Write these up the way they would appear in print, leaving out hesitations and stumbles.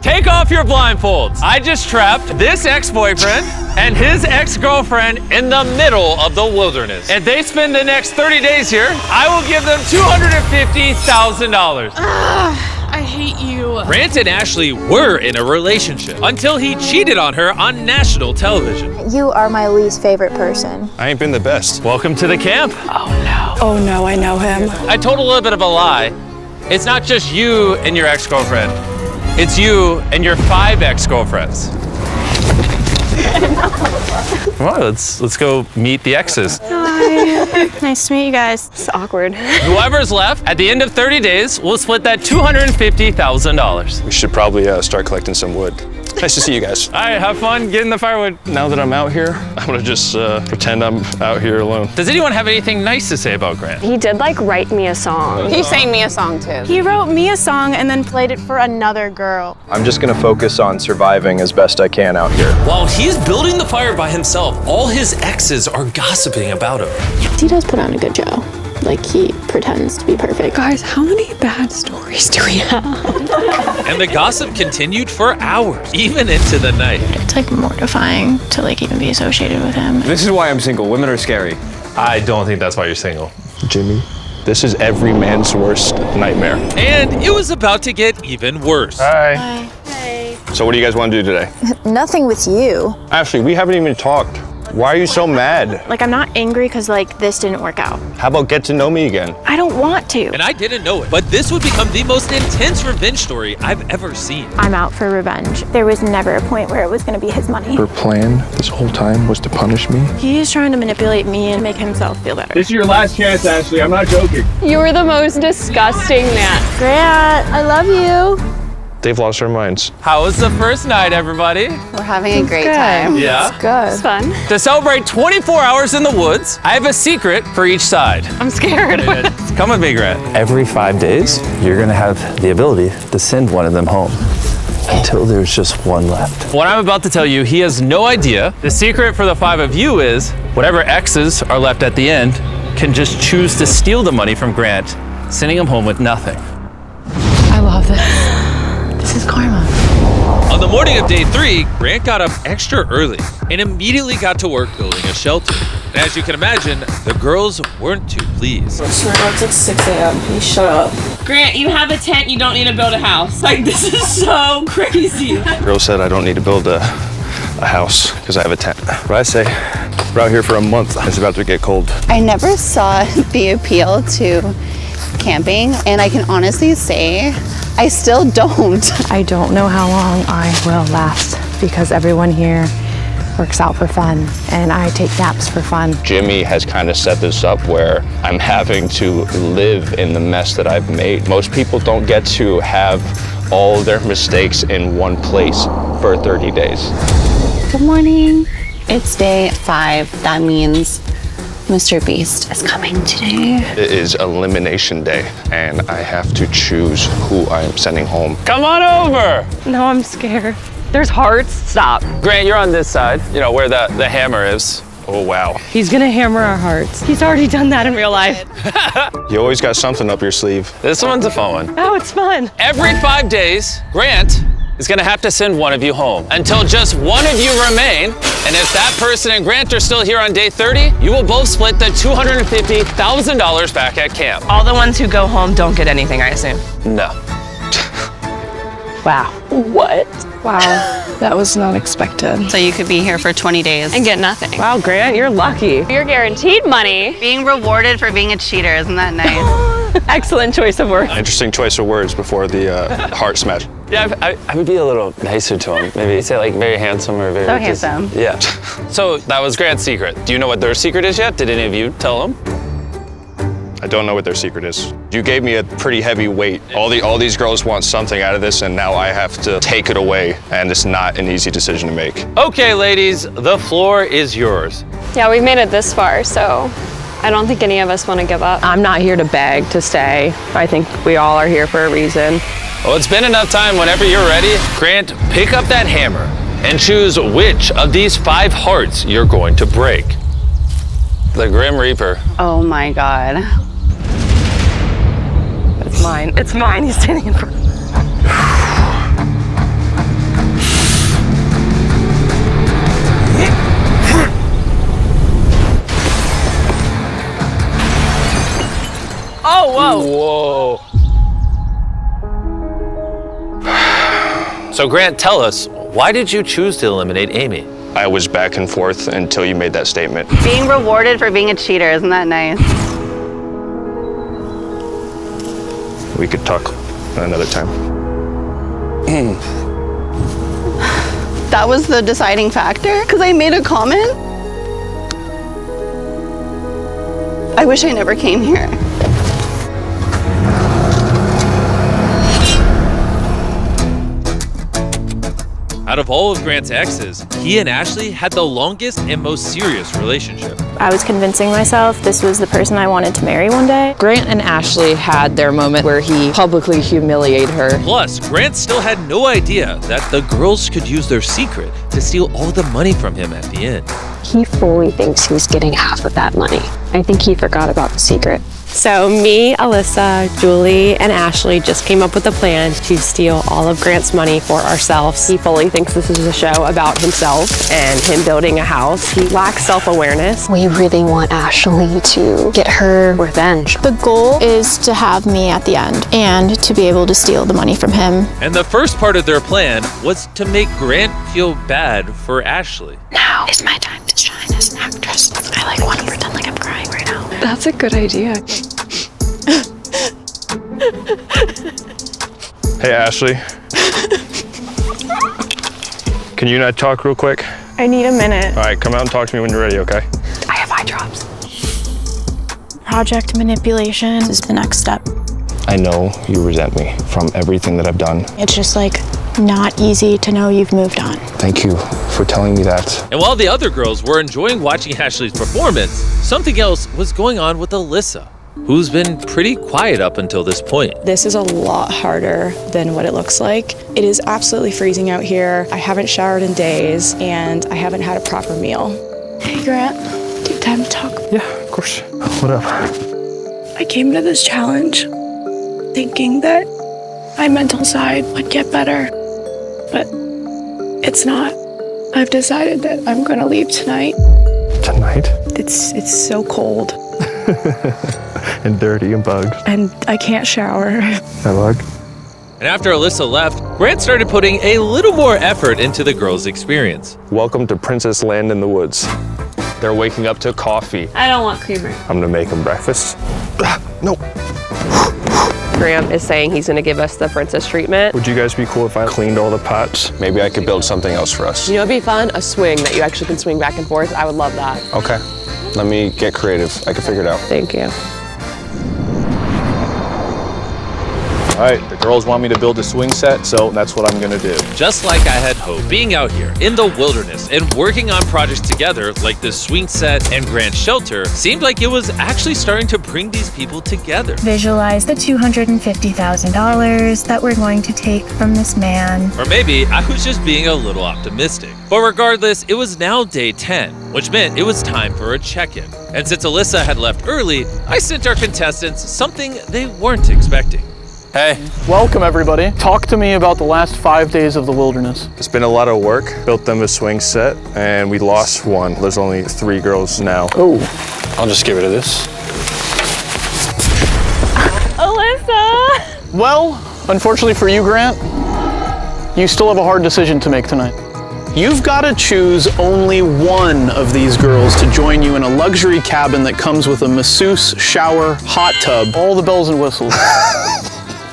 Take off your blindfolds. I just trapped this ex-boyfriend and his ex-girlfriend in the middle of the wilderness. If they spend the next 30 days here, I will give them $250,000. I hate you. Grant and Ashley were in a relationship until he cheated on her on national television. You are my least favorite person. I ain't been the best. Welcome to the camp. Oh no, I know him. I told a little bit of a lie. It's not just you and your ex-girlfriend. It's you and your 5 ex-girlfriends. Come on, let's go meet the exes. Hi. Nice to meet you guys. It's awkward. Whoever's left, at the end of 30 days, we'll split that $250,000. We should probably start collecting some wood. Nice to see you guys. All right, have fun getting the firewood. Now that I'm out here, I'm gonna just pretend I'm out here alone. Does anyone have anything nice to say about Grant? He did like write me a song. He sang me a song too. He wrote me a song and then played it for another girl. I'm just gonna focus on surviving as best I can out here. While he's building the fire by himself, all his exes are gossiping about him. He does put on a good show. Like, he pretends to be perfect. Guys, how many bad stories do we have? And the gossip continued for hours, even into the night. It's like mortifying to like even be associated with him. This is why I'm single. Women are scary. I don't think that's why you're single. Jimmy, this is every man's worst nightmare. And it was about to get even worse. Hi. So what do you guys want to do today? Nothing with you. Ashley, we haven't even talked. Why are you so mad? Like, I'm not angry because, like, this didn't work out. How about get to know me again? I don't want to. And I didn't know it, but this would become the most intense revenge story I've ever seen. I'm out for revenge. There was never a point where it was going to be his money. Her plan this whole time was to punish me? He is trying to manipulate me and make himself feel better. This is your last chance, Ashley. I'm not joking. You were the most disgusting man. Grant, I love you. They've lost their minds. How was the first night, everybody? We're having a great time. Yeah. Good. It's fun. To celebrate 24 hours in the woods, I have a secret for each side. I'm scared. Come with me, Grant. Every 5 days, you're gonna have the ability to send one of them home until there's just one left. What I'm about to tell you, he has no idea. The secret for the 5 of you is whatever exes are left at the end can just choose to steal the money from Grant, sending him home with nothing. I love this. This is karma. On the morning of day 3, Grant got up extra early and immediately got to work building a shelter. And as you can imagine, the girls weren't too pleased. It's like 6 a.m. Please shut up. Grant, you have a tent. You don't need to build a house. Like, this is so crazy. Girl said I don't need to build a house because I have a tent. What I say, we're out here for a month. It's about to get cold. I never saw the appeal to camping, and I can honestly say I still don't. I don't know how long I will last because everyone here works out for fun and I take naps for fun. Jimmy has kind of set this up where I'm having to live in the mess that I've made. Most people don't get to have all their mistakes in one place for 30 days. Good morning. It's day 5. That means Mr. Beast is coming today. It is elimination day, and I have to choose who I am sending home. Come on over. No, I'm scared. There's hearts. Stop. Grant, you're on this side, you know, where the hammer is. Oh, wow. He's gonna hammer our hearts. He's already done that in real life. You always got something up your sleeve. This one's a fun one. Oh, it's fun. Every 5 days, Grant is gonna have to send one of you home until just one of you remain. And if that person and Grant are still here on day 30, you will both split the $250,000 back at camp. All the ones who go home don't get anything, I assume. No. Wow. What? Wow, that was not expected. So you could be here for 20 days. And get nothing. Wow, Grant, you're lucky. You're guaranteed money. Being rewarded for being a cheater, isn't that nice? Excellent choice of words. Interesting choice of words before the heart smash. Yeah, I would be a little nicer to him. Maybe say like very handsome or very... So handsome. Yeah. So that was Grant's secret. Do you know what their secret is yet? Did any of you tell them? I don't know what their secret is. You gave me a pretty heavy weight. All these girls want something out of this, and now I have to take it away, and it's not an easy decision to make. Okay, ladies, the floor is yours. Yeah, we've made it this far, so I don't think any of us want to give up. I'm not here to beg to stay. I think we all are here for a reason. Well, it's been enough time. Whenever you're ready, Grant, pick up that hammer and choose which of these 5 hearts you're going to break. The Grim Reaper. Oh my God. It's mine. It's mine. He's standing in front. So Grant, tell us, why did you choose to eliminate Amy? I was back and forth until you made that statement. Being rewarded for being a cheater, isn't that nice? We could talk another time. That was the deciding factor? Because I made a comment? I wish I never came here. Out of all of Grant's exes, he and Ashley had the longest and most serious relationship. I was convincing myself this was the person I wanted to marry one day. Grant and Ashley had their moment where he publicly humiliated her. Plus, Grant still had no idea that the girls could use their secret to steal all the money from him at the end. He fully thinks he's getting half of that money. I think he forgot about the secret. So me, Alyssa, Julie, and Ashley just came up with a plan to steal all of Grant's money for ourselves. He fully thinks this is a show about himself and him building a house. He lacks self-awareness. We really want Ashley to get her revenge. The goal is to have me at the end and to be able to steal the money from him. And the first part of their plan was to make Grant feel bad for Ashley. Now is my time to shine as an actress. I want to pretend like I'm crying right now. That's a good idea. Hey, Ashley. Can you and I talk real quick? I need a minute. All right, come out and talk to me when you're ready, okay? I have eye drops. Project manipulation is the next step. I know you resent me from everything that I've done. It's just like not easy to know you've moved on. Thank you for telling me that. And while the other girls were enjoying watching Ashley's performance, something else was going on with Alyssa, who's been pretty quiet up until this point. This is a lot harder than what it looks like. It is absolutely freezing out here. I haven't showered in days, and I haven't had a proper meal. Hey, Grant, do you have time to talk? Yeah, of course. What up? I came to this challenge thinking that my mental side would get better, but it's not. I've decided that I'm gonna leave tonight. Tonight? It's so cold. And dirty and bugged. And I can't shower. I bug. And after Alyssa left, Grant started putting a little more effort into the girls' experience. Welcome to Princess Land in the Woods. They're waking up to coffee. I don't want creamer. I'm gonna make them breakfast. No. Grant is saying he's going to give us the princess treatment. Would you guys be cool if I cleaned all the pots? Maybe I could build something else for us. You know, it'd be fun, a swing that you actually can swing back and forth. I would love that. Okay. Let me get creative. I can figure it out. Thank you. All right, the girls want me to build a swing set, so that's what I'm gonna do. Just like I had hoped, being out here in the wilderness and working on projects together like this swing set and Grant shelter seemed like it was actually starting to bring these people together. Visualize the $250,000 that we're going to take from this man. Or maybe I was just being a little optimistic. But regardless, it was now day 10, which meant it was time for a check-in. And since Alyssa had left early, I sent our contestants something they weren't expecting. Hey. Welcome, everybody. Talk to me about the last 5 days of the wilderness. It's been a lot of work. Built them a swing set, and we lost one. There's only 3 girls now. Oh. I'll just give it to this. Alyssa! Well, unfortunately for you, Grant, you still have a hard decision to make tonight. You've got to choose only one of these girls to join you in a luxury cabin that comes with a masseuse, shower, hot tub, all the bells and whistles.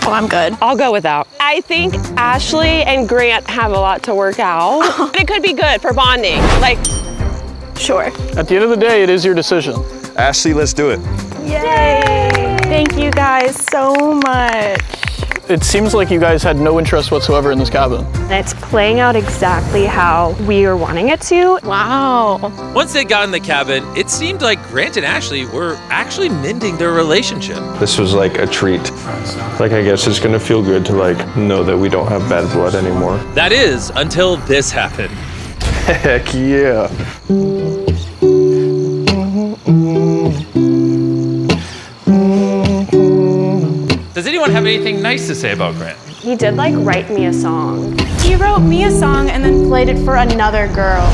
Oh, I'm good. I'll go without. I think Ashley and Grant have a lot to work out. But it could be good for bonding. Like, Sure. At the end of the day, it is your decision. Ashley, let's do it. Yay! Thank you guys so much. It seems like you guys had no interest whatsoever in this cabin. It's playing out exactly how we were wanting it to. Wow. Once they got in the cabin, it seemed like Grant and Ashley were actually mending their relationship. This was like a treat. Like, I guess it's gonna feel good to know that we don't have bad blood anymore. That is, until this happened. Heck yeah. Does anyone have anything nice to say about Grant? He did write me a song. He wrote me a song and then played it for another girl.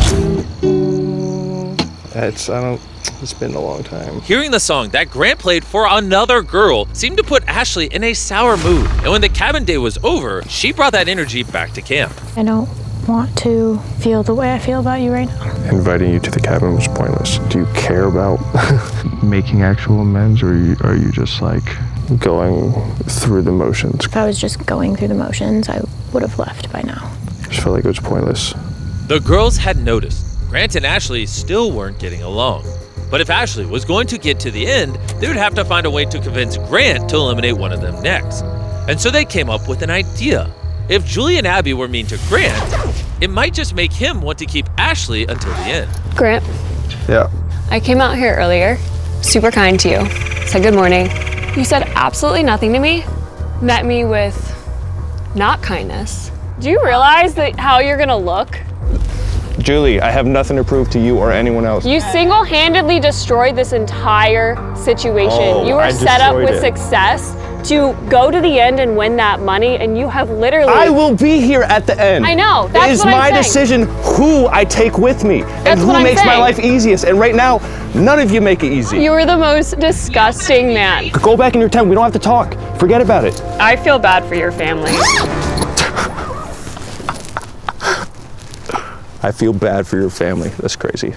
It's been a long time. Hearing the song that Grant played for another girl seemed to put Ashley in a sour mood. And when the cabin day was over, she brought that energy back to camp. I don't want to feel the way I feel about you right now. Inviting you to the cabin was pointless. Do you care about making actual amends, or are you just like going through the motions? If I was just going through the motions, I would have left by now. I just felt like it was pointless. The girls had noticed Grant and Ashley still weren't getting along. But if Ashley was going to get to the end, they would have to find a way to convince Grant to eliminate one of them next. And so they came up with an idea. If Julie and Abby were mean to Grant, it might just make him want to keep Ashley until the end. Grant, Yeah. I came out here earlier, super kind to you, said good morning. You said absolutely nothing to me, met me with not kindness. Do you realize that how you're gonna look? Julie, I have nothing to prove to you or anyone else. You single-handedly destroyed this entire situation. Oh, You were I set up with destroyed it. success to go to the end and win that money, and you have literally... I will be here at the end. I know, that's It is what I'm my saying. decision who I take with me That's and who what I'm makes my saying. life easiest. And right now, none of you make it easy. You were the most disgusting man. Go back in your tent. We don't have to talk. Forget about it. I feel bad for your family. I feel bad for your family. That's crazy.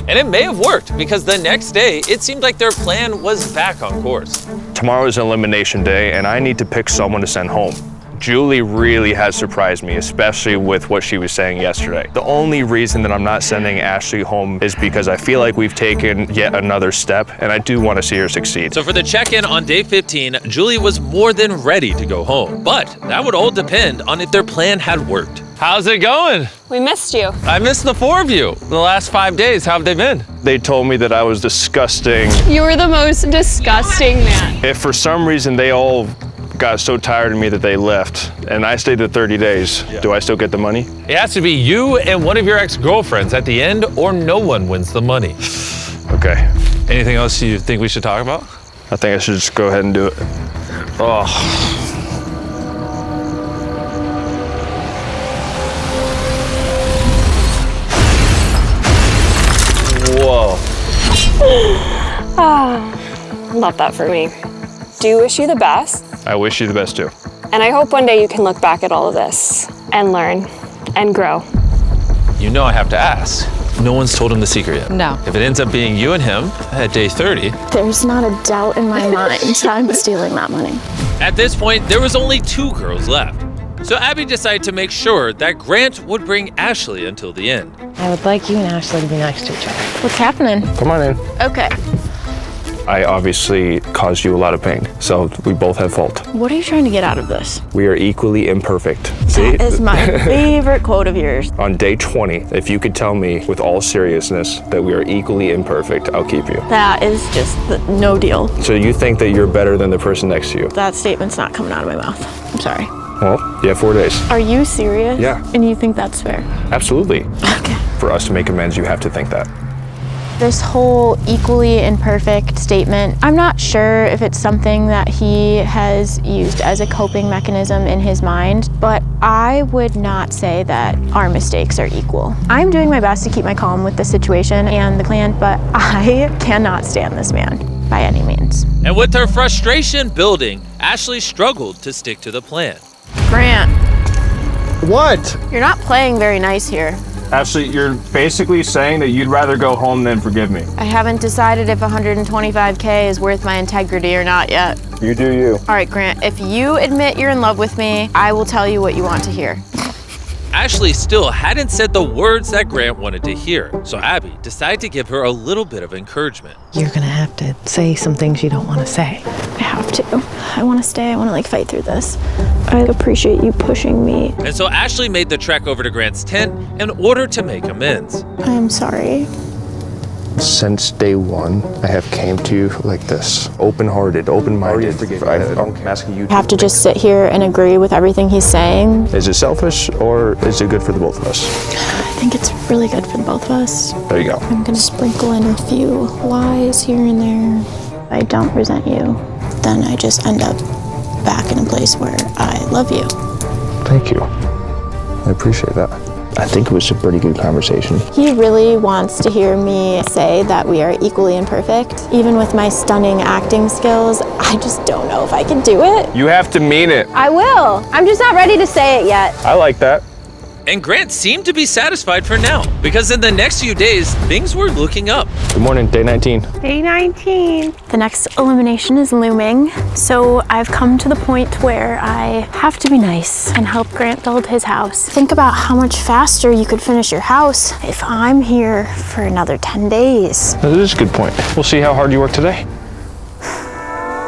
And it may have worked because the next day, it seemed like their plan was back on course. Tomorrow is elimination day, and I need to pick someone to send home. Julie really has surprised me, especially with what she was saying yesterday. The only reason that I'm not sending Ashley home is because I feel like we've taken yet another step, and I do want to see her succeed. So for the check-in on day 15, Julie was more than ready to go home. But that would all depend on if their plan had worked. How's it going? We missed you. I missed the four of you. The last 5 days, how have they been? They told me that I was disgusting. You were the most disgusting man. If for some reason they all got so tired of me that they left, and I stayed the 30 days, do I still get the money? It has to be you and one of your ex-girlfriends at the end, or no one wins the money. Okay. Anything else you think we should talk about? I think I should just go ahead and do it. Oh. Whoa. Love that for me. Do wish you the best. I wish you the best too. And I hope one day you can look back at all of this and learn and grow. You know I have to ask. No one's told him the secret yet. No. If it ends up being you and him at day 30, There's not a doubt in my mind I'm stealing that money. At this point, there was only 2 girls left. So Abby decided to make sure that Grant would bring Ashley until the end. I would like you and Ashley to be nice to each other. What's happening? Come on in. Okay. I obviously caused you a lot of pain, so we both have fault. What are you trying to get out of this? We are equally imperfect. See? That is my favorite quote of yours. On day 20, if you could tell me with all seriousness that we are equally imperfect, I'll keep you. That is just no deal. So you think that you're better than the person next to you? That statement's not coming out of my mouth. I'm sorry. Well, you have 4 days. Are you serious? Yeah. And you think that's fair? Absolutely. Okay. For us to make amends, you have to think that. This whole equally imperfect statement, I'm not sure if it's something that he has used as a coping mechanism in his mind, but I would not say that our mistakes are equal. I'm doing my best to keep my calm with the situation and the plan, but I cannot stand this man by any means. And with her frustration building, Ashley struggled to stick to the plan. Grant, What? you're not playing very nice here. Ashley, you're basically saying that you'd rather go home than forgive me. I haven't decided if 125K is worth my integrity or not yet. You do you. All right, Grant, if you admit you're in love with me, I will tell you what you want to hear. Ashley still hadn't said the words that Grant wanted to hear, so Abby decided to give her a little bit of encouragement. You're gonna have to say some things you don't want to say. I have to. I want to stay. I want to fight through this. I appreciate you pushing me. And so Ashley made the trek over to Grant's tent in order to make amends. I'm sorry. Since day 1, I have came to you like this. Open-hearted, open-minded. I'm asking you I have to just sit here and agree with everything he's saying. Is it selfish or is it good for the both of us? I think it's really good for the both of us. There you go. I'm gonna sprinkle in a few lies here and there. I don't resent you. Then I just end up back in a place where I love you. Thank you. I appreciate that. I think it was a pretty good conversation. He really wants to hear me say that we are equally imperfect. Even with my stunning acting skills, I just don't know if I can do it. You have to mean it. I will. I'm just not ready to say it yet. I like that. And Grant seemed to be satisfied for now, because in the next few days, things were looking up. Good morning, day 19. Day 19. The next elimination is looming, so I've come to the point where I have to be nice and help Grant build his house. Think about how much faster you could finish your house if I'm here for another 10 days. That is a good point. We'll see how hard you work today.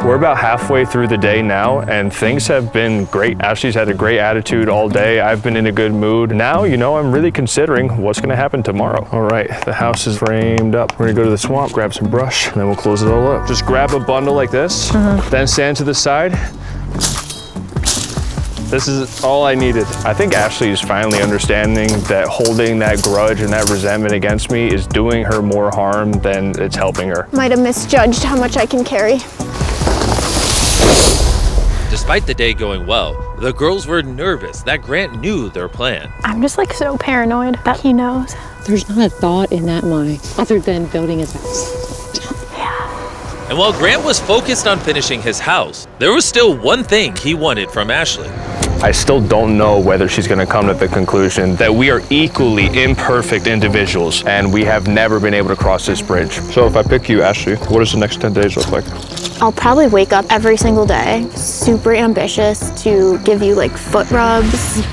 We're about halfway through the day now, and things have been great. Ashley's had a great attitude all day. I've been in a good mood. Now, I'm really considering what's gonna happen tomorrow. All right, the house is framed up. We're gonna go to the swamp, grab some brush, and then we'll close it all up. Just grab a bundle like this, then stand to the side. This is all I needed. I think Ashley is finally understanding that holding that grudge and that resentment against me is doing her more harm than it's helping her. Might have misjudged how much I can carry. Despite the day going well, the girls were nervous that Grant knew their plan. I'm just so paranoid that he knows. There's not a thought in that mind other than building his house. And while Grant was focused on finishing his house, there was still one thing he wanted from Ashley. I still don't know whether she's gonna come to the conclusion that we are equally imperfect individuals and we have never been able to cross this bridge. So if I pick you, Ashley, what does the next 10 days look like? I'll probably wake up every single day, super ambitious to give you foot rubs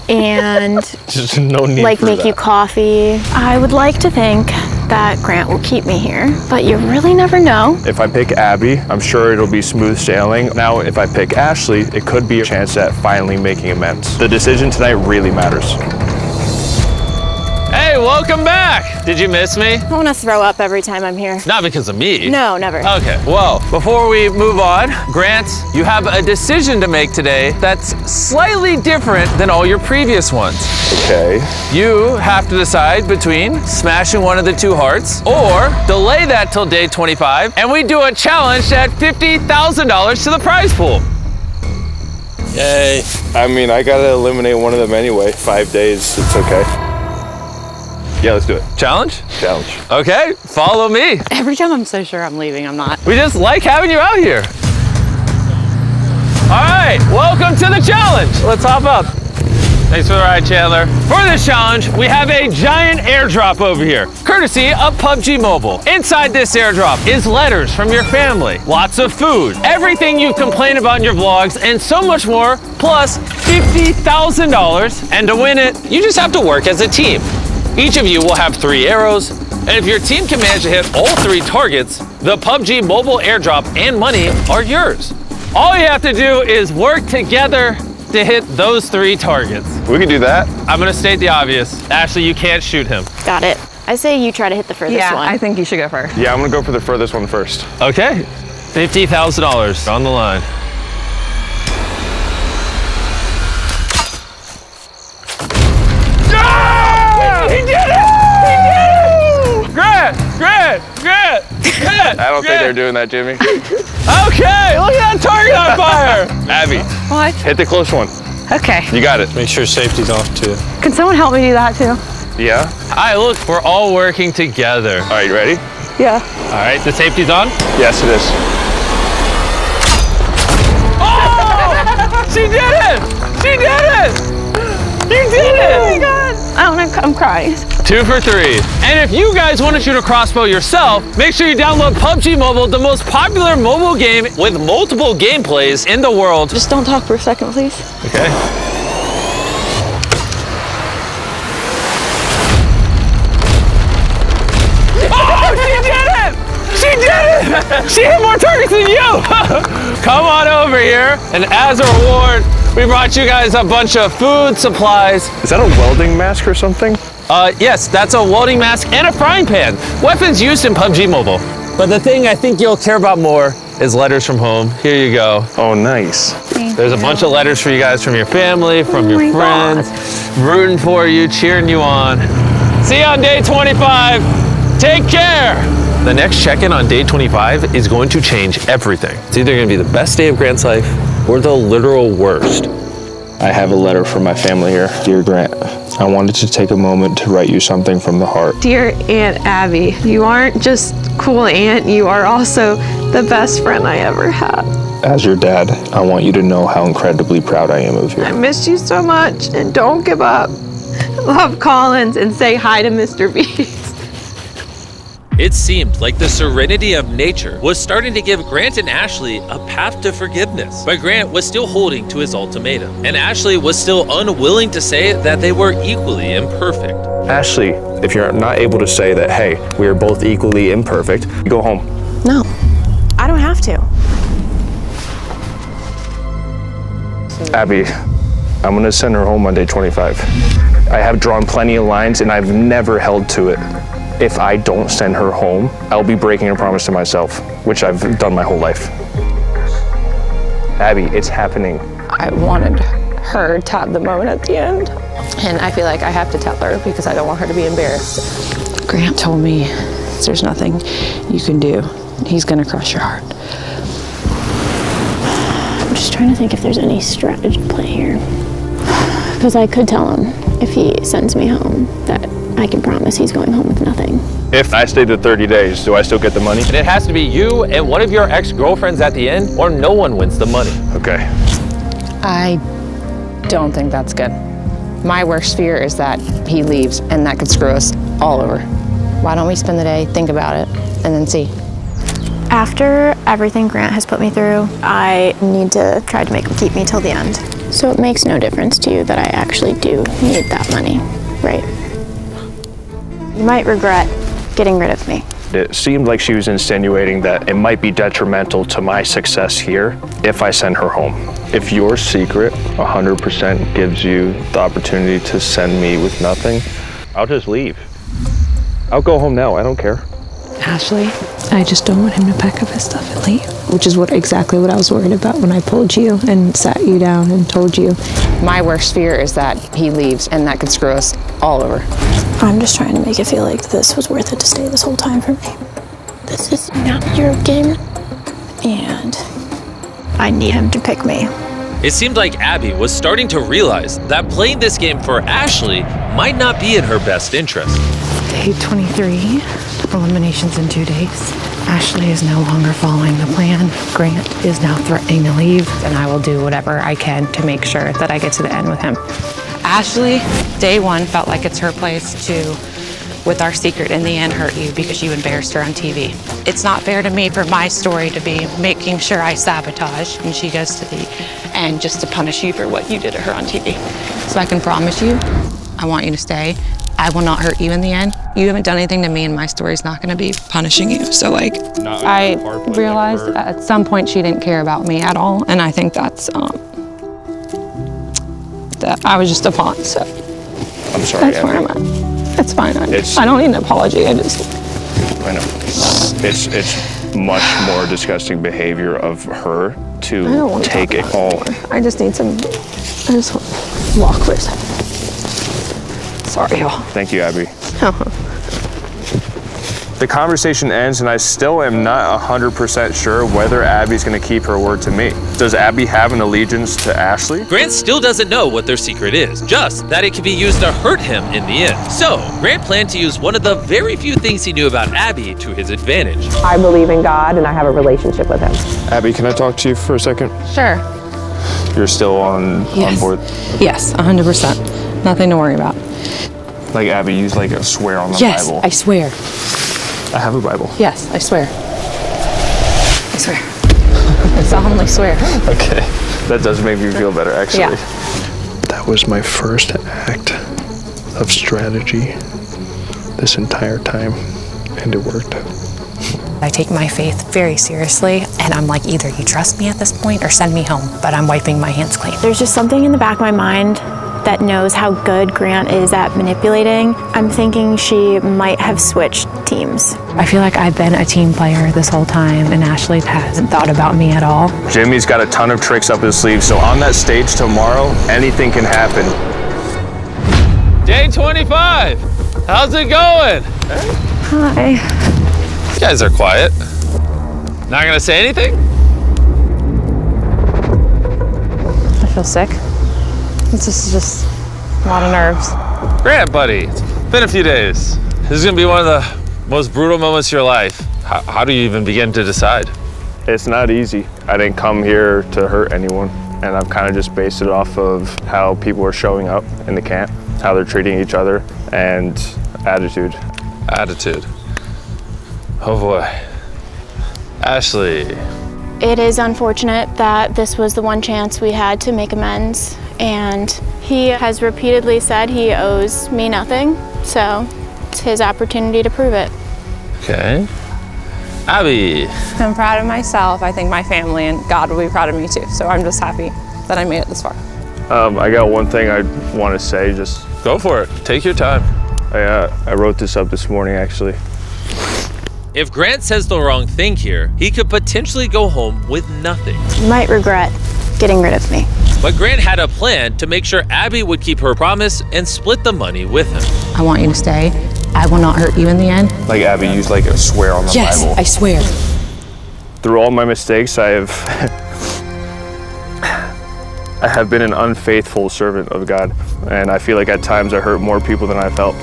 and Just no need make for that. you coffee. I would like to think that Grant will keep me here, but you really never know. If I pick Abby, I'm sure it'll be smooth sailing. Now, if I pick Ashley, it could be a chance at finally making amends. The decision tonight really matters. Hey, welcome back. Did you miss me? I want to throw up every time I'm here. Not because of me. No, never. Okay, well, before we move on, Grant, you have a decision to make today that's slightly different than all your previous ones. Okay. You have to decide between smashing one of the two hearts or delay that till day 25, and we do a challenge to add $50,000 to the prize pool. Yay. I mean, I gotta eliminate one of them anyway. 5 days, it's okay. Yeah, let's do it. Challenge? Challenge. Okay, follow me. Every time I'm so sure I'm leaving, I'm not. We just like having you out here. All right, welcome to the challenge. Let's hop up. Thanks for the ride, Chandler. For this challenge, we have a giant airdrop over here, courtesy of PUBG Mobile. Inside this airdrop is letters from your family, lots of food, everything you've complained about in your vlogs, and so much more, plus $50,000. And to win it, you just have to work as a team. Each of you will have 3 arrows, and if your team can manage to hit all 3 targets, the PUBG Mobile airdrop and money are yours. All you have to do is work together to hit those 3 targets. We can do that. I'm gonna state the obvious. Ashley, you can't shoot him. Got it. I say you try to hit the furthest one. I think you should go first. Yeah, I'm gonna go for the furthest one first. Okay, $50,000 on the line. He did it! He did it! Grant! I don't think they're doing that, Jimmy. Okay, look at that target on fire! Abby, What? hit the close one. Okay. You got it. Make sure safety's off too. Can someone help me do that too? Yeah? All right, look, we're all working together. All right, you ready? Yeah. All right, the safety's on. Yes, it is. Oh! She did it! She did it! You did it! Oh my God. I'm crying. 2 for 3. And if you guys want to shoot a crossbow yourself, make sure you download PUBG Mobile, the most popular mobile game with multiple gameplays in the world. Just don't talk for a second, please. Okay. Oh, she did it! She did it! She hit more targets than you! Come on over here, and as a reward, we brought you guys a bunch of food supplies. Is that a welding mask or something? Yes, that's a welding mask and a frying pan. Weapons used in PUBG Mobile. But the thing I think you'll care about more is letters from home. Here you go. Oh, nice. There's a bunch of letters for you guys from your family, from your friends, rooting for you, cheering you on. See you on day 25. Take care. The next check-in on day 25 is going to change everything. It's either going to be the best day of Grant's life or the literal worst. I have a letter from my family here. Dear Grant, I wanted to take a moment to write you something from the heart. Dear Aunt Abby, you aren't just cool aunt, you are also the best friend I ever had. As your dad, I want you to know how incredibly proud I am of you. I missed you so much, and don't give up. Love Collins and say hi to Mr. Beast. It seemed like the serenity of nature was starting to give Grant and Ashley a path to forgiveness. But Grant was still holding to his ultimatum, and Ashley was still unwilling to say that they were equally imperfect. Ashley, if you're not able to say that, hey, we are both equally imperfect, you go home. No, I don't have to. Abby, I'm gonna send her home on day 25. I have drawn plenty of lines and I've never held to it. If I don't send her home, I'll be breaking a promise to myself, which I've done my whole life. Abby, it's happening. I wanted her to have the moment at the end, and I feel like I have to tell her because I don't want her to be embarrassed. Grant told me there's nothing you can do. He's gonna crush your heart. I'm just trying to think if there's any strategy play here. Because I could tell him if he sends me home that I can promise he's going home with nothing. If I stay the 30 days, do I still get the money? And it has to be you and one of your ex-girlfriends at the end, or no one wins the money. Okay. I don't think that's good. My worst fear is that he leaves and that could screw us all over. Why don't we spend the day, think about it, and then see? After everything Grant has put me through, I need to try to make him keep me till the end. So it makes no difference to you that I actually do need that money, right? You might regret getting rid of me. It seemed like she was insinuating that it might be detrimental to my success here if I send her home. If your secret 100% gives you the opportunity to send me with nothing, I'll just leave. I'll go home now, I don't care. Ashley, I just don't want him to pack up his stuff and leave, which is exactly what I was worried about when I pulled you and sat you down and told you. My worst fear is that he leaves and that could screw us all over. I'm just trying to make it feel like this was worth it to stay this whole time for me. This is not your game, and I need him to pick me. It seemed like Abby was starting to realize that playing this game for Ashley might not be in her best interest. Day 23, eliminations in 2 days. Ashley is no longer following the plan. Grant is now threatening to leave, And I will do whatever I can to make sure that I get to the end with him. Ashley, day one felt like it's her place to, with our secret in the end, hurt you because you embarrassed her on TV. It's not fair to me for my story to be making sure I sabotage and she goes to the end just to punish you for what you did to her on TV. So I can promise you, I want you to stay. I will not hurt you in the end. You haven't done anything to me and my story's not gonna be punishing you. So I realized at some point she didn't care about me at all. And I think that's, that I was just a pawn, so. I'm sorry, That's where I'm at. It's fine. I don't need an apology. I know. It's much more disgusting behavior of her I don't to want to take talk it about all. anymore. I just need some, I just want to walk for a second. Sorry, y'all. Thank you, Abby. The conversation ends and I still am not 100% sure whether Abby's gonna keep her word to me. Does Abby have an allegiance to Ashley? Grant still doesn't know what their secret is, just that it can be used to hurt him in the end. So, Grant planned to use one of the very few things he knew about Abby to his advantage. I believe in God and I have a relationship with him. Abby, can I talk to you for a second? Sure. You're still on board? Yes, 100%. Nothing to worry about. Like Abby, use like a swear on the Yes, Bible. I swear. I have a Bible. Yes, I swear. I swear. I solemnly swear. Okay. That does make me feel better, actually. Yeah. That was my first act of strategy this entire time, and it worked. I take my faith very seriously, and I'm like, either you trust me at this point or send me home, but I'm wiping my hands clean. There's just something in the back of my mind that knows how good Grant is at manipulating. I'm thinking she might have switched teams. I feel like I've been a team player this whole time, and Ashley hasn't thought about me at all. Jimmy's got a ton of tricks up his sleeve, so on that stage tomorrow, anything can happen. Day 25. How's it going? Hi. You guys are quiet. Not gonna say anything? I feel sick. This is just a lot of nerves. Grant, buddy, it's been a few days. This is gonna be one of the most brutal moments of your life. How do you even begin to decide? It's not easy. I didn't come here to hurt anyone, and I've kind of just based it off of how people are showing up in the camp, how they're treating each other, and attitude. Attitude. Oh boy. Ashley. It is unfortunate that this was the one chance we had to make amends, and he has repeatedly said he owes me nothing, so it's his opportunity to prove it. Okay. Abby. I'm proud of myself. I think my family and God will be proud of me too. So I'm just happy that I made it this far. I got one thing I want to say. Just go for it. Take your time. I wrote this up this morning, actually. If Grant says the wrong thing here, he could potentially go home with nothing. You might regret getting rid of me. But Grant had a plan to make sure Abby would keep her promise and split the money with him. I want you to stay. I will not hurt you in the end. Like Abby used like a swear on the Bible. I swear. Through all my mistakes, I have been an unfaithful servant of God, and I feel like at times I hurt more people than I've helped.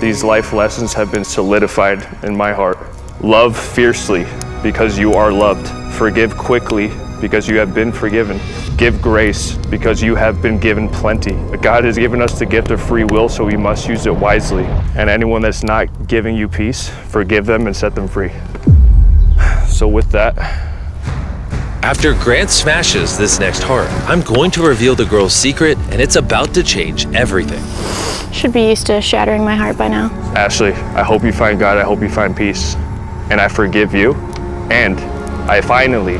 These life lessons have been solidified in my heart. Love fiercely because you are loved. Forgive quickly because you have been forgiven. Give grace because you have been given plenty. God has given us the gift of free will, so we must use it wisely. And anyone that's not giving you peace, forgive them and set them free. So with that, after Grant smashes this next heart, I'm going to reveal the girl's secret, and it's about to change everything. Should be used to shattering my heart by now. Ashley, I hope you find God, I hope you find peace. And I forgive you, and I finally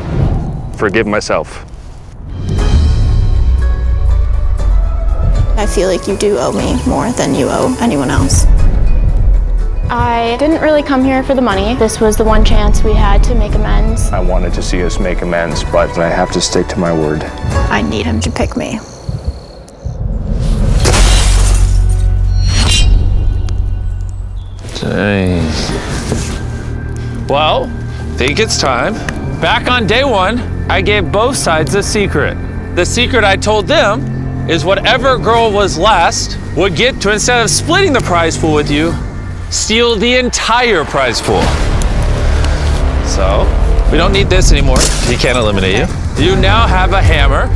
forgive myself. I feel like you do owe me more than you owe anyone else. I didn't really come here for the money. This was the one chance we had to make amends. I wanted to see us make amends, but I have to stick to my word. I need him to pick me. Dang. Well, think it's time. Back on day one, I gave both sides a secret. The secret I told them is whatever girl was last would get to, instead of splitting the prize pool with you, steal the entire prize pool. So, we don't need this anymore. He can't eliminate you. You now have a hammer,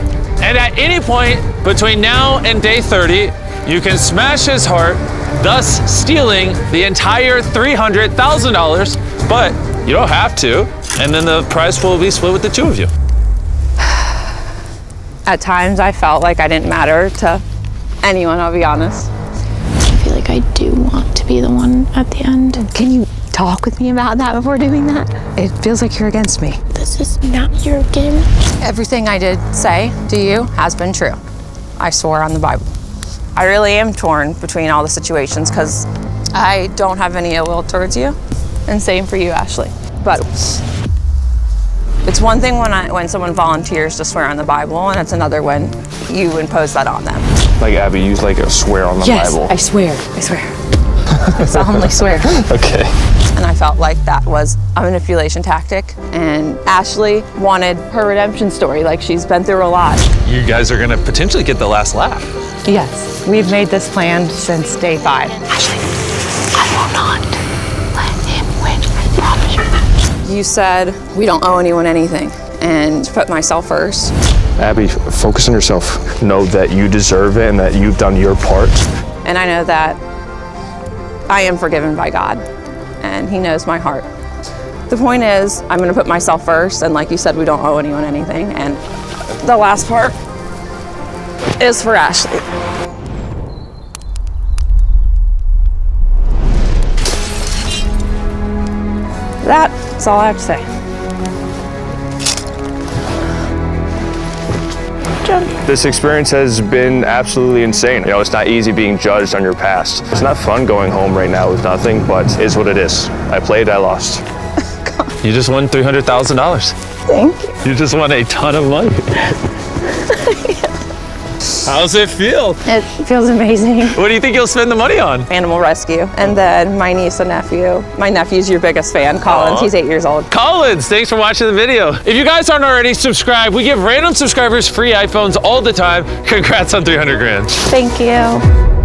and at any point between now and day 30, you can smash his heart, thus stealing the entire $300,000, but you don't have to, and then the prize pool will be split with the two of you. At times I felt like I didn't matter to anyone, I'll be honest. I feel like I do want to be the one at the end. Can you talk with me about that before doing that? It feels like you're against me. This is not your game. Everything I did say to you has been true. I swore on the Bible. I really am torn between all the situations because I don't have any ill will towards you, and same for you, Ashley. But it's one thing when someone volunteers to swear on the Bible, and it's another when you impose that on them. Like Abby used like a swear on the Bible. I swear. I solemnly swear. Okay. And I felt like that was a manipulation tactic, and Ashley wanted her redemption story, like she's been through a lot. You guys are gonna potentially get the last laugh. Yes, we've made this plan since day 5. Ashley, I will not let him win. I promise you that. You said we don't owe anyone anything, and put myself first. Abby, focus on yourself. Know that you deserve it and that you've done your part. And I know that I am forgiven by God, and He knows my heart. The point is, I'm gonna put myself first, and like you said, we don't owe anyone anything, and the last part is for Ashley. That's all I have to say. This experience has been absolutely insane. You know, it's not easy being judged on your past. It's not fun going home right now with nothing, but it is what it is. I played, I lost. You just won $300,000. Thank you. You just won a ton of money. How's it feel? It feels amazing. What do you think you'll spend the money on? Animal rescue. And then my niece and nephew. My nephew's your biggest fan, Collins. Aww. He's 8 years old. Collins, thanks for watching the video. If you guys aren't already subscribed, we give random subscribers free iPhones all the time. Congrats on 300 grand. Thank you.